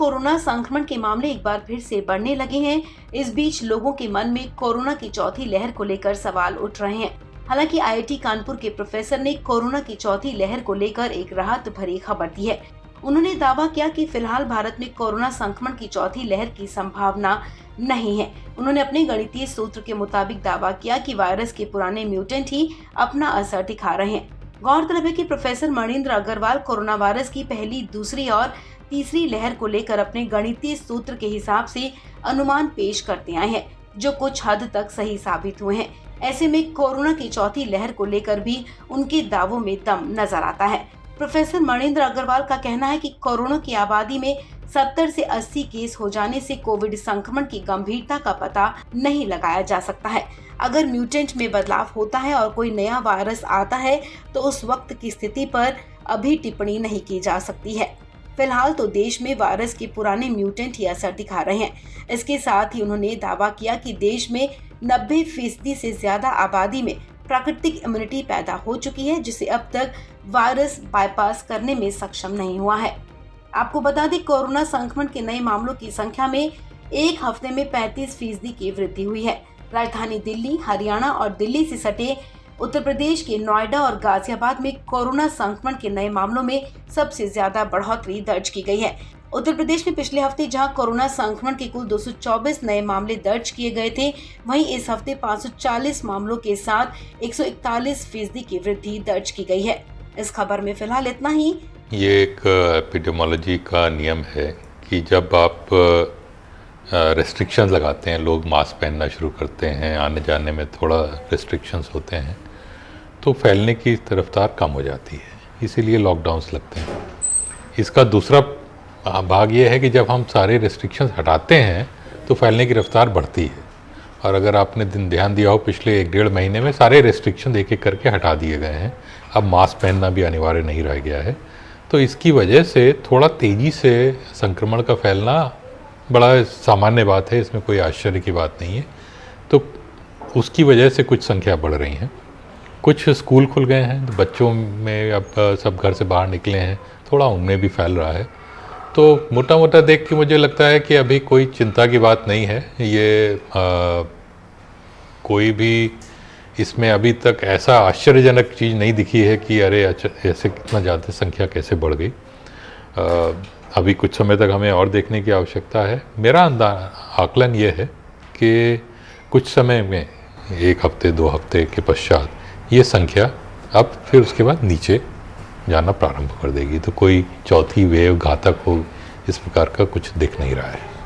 Corona संक्रमण के मामले एक बार फिर से बढ़ने लगे हैं। इस बीच लोगों के मन में कोरोना की चौथी लहर को लेकर सवाल उठ रहे हैं। हालांकि आईआईटी कानपुर के प्रोफेसर ने कोरोना की चौथी लहर को लेकर एक राहत भरी खबर दी है। उन्होंने दावा किया कि फिलहाल भारत में कोरोना संक्रमण की चौथी लहर की संभावना नहीं है। उन्होंने अपने गणितीय सूत्र के मुताबिक दावा किया कि वायरस के पुराने म्यूटेंट ही अपना असर दिखा रहे हैं। गौरतलब है कि professor Manindra Agrawal corona virus की पहली, दूसरी और तीसरी लहर को लेकर अपने गणितीय सूत्र के हिसाब से अनुमान पेश करते आए हैं, जो कुछ हद तक सही साबित हुए हैं। ऐसे में कोरोना की चौथी लहर को लेकर भी उनके दावों में दम नजर आता है। प्रोफेसर मणिंद्र अग्रवाल का कहना है कि कोरोना की आबादी में 70 से 80 केस हो जाने से कोविड संक्रमण की गंभीरता का पता नहीं लगाया जा सकता है। अगर म्यूटेंट में बदलाव होता है और कोई नया वायरस आता है तो उस वक्त की स्थिति पर अभी टिप्पणी नहीं की जा सकती है। फिलहाल तो देश में वायरस के पुराने म्यूटेंट ही असर दिखा रहे हैं। इसके साथ ही उन्होंने दावा किया कि देश में 90% से ज्यादा आबादी में प्राकृतिक इम्यूनिटी पैदा हो चुकी है, जिसे अब तक वायरस बाईपास करने में सक्षम नहीं हुआ है। आपको बता दें, कोरोना संक्रमण के नए मामलों की संख्या में एक हफ्ते में 35% की वृद्धि हुई है। राजधानी दिल्ली, हरियाणा और दिल्ली से सटे उत्तर प्रदेश के नोएडा और गाजियाबाद में कोरोना संक्रमण के नए मामलों में सबसे ज्यादा बढ़ोतरी दर्ज की गई है। उत्तर प्रदेश में पिछले हफ्ते जहां कोरोना संक्रमण के कुल 224 नए मामले दर्ज किए गए थे, वहीं इस हफ्ते 540 मामलों के साथ 141% की वृद्धि दर्ज की गई है। इस खबर में फिलहाल इतना ही। ये एक एपिडेमोलॉजी का नियम है कि जब आप रेस्ट्रिक्शन लगाते हैं, लोग मास्क पहनना शुरू करते हैं, आने जाने में थोड़ा रेस्ट्रिक्शंस होते हैं, तो फैलने की रफ्तार कम हो जाती है, इसीलिए लॉकडाउन्स लगते हैं। इसका दूसरा भाग ये है कि जब हम सारे रेस्ट्रिक्शंस हटाते हैं तो फैलने की रफ्तार बढ़ती है। और अगर आपने ध्यान दिया हो, पिछले 1-1.5 महीने में सारे रेस्ट्रिक्शन एक एक करके हटा दिए गए हैं। अब मास्क पहनना भी अनिवार्य नहीं रह गया है, तो इसकी वजह से थोड़ा तेज़ी से संक्रमण का फैलना बड़ा सामान्य बात है, इसमें कोई आश्चर्य की बात नहीं है। तो उसकी वजह से कुछ संख्या बढ़ रही हैं। कुछ स्कूल खुल गए हैं, तो बच्चों में अब सब घर से बाहर निकले हैं, थोड़ा उनमें भी फैल रहा है। तो मोटा मोटा देख के मुझे लगता है कि अभी कोई चिंता की बात नहीं है। ये कोई भी इसमें अभी तक ऐसा आश्चर्यजनक चीज़ नहीं दिखी है कि अरे ऐसे कितना ज़्यादा संख्या कैसे बढ़ गई। अभी कुछ समय तक हमें और देखने की आवश्यकता है। मेरा आकलन ये है कि कुछ समय में 1 हफ्ते 2 हफ्ते के पश्चात ये संख्या अब फिर उसके बाद नीचे जाना प्रारंभ कर देगी। तो कोई चौथी वेव घातक हो, इस प्रकार का कुछ दिख नहीं रहा है।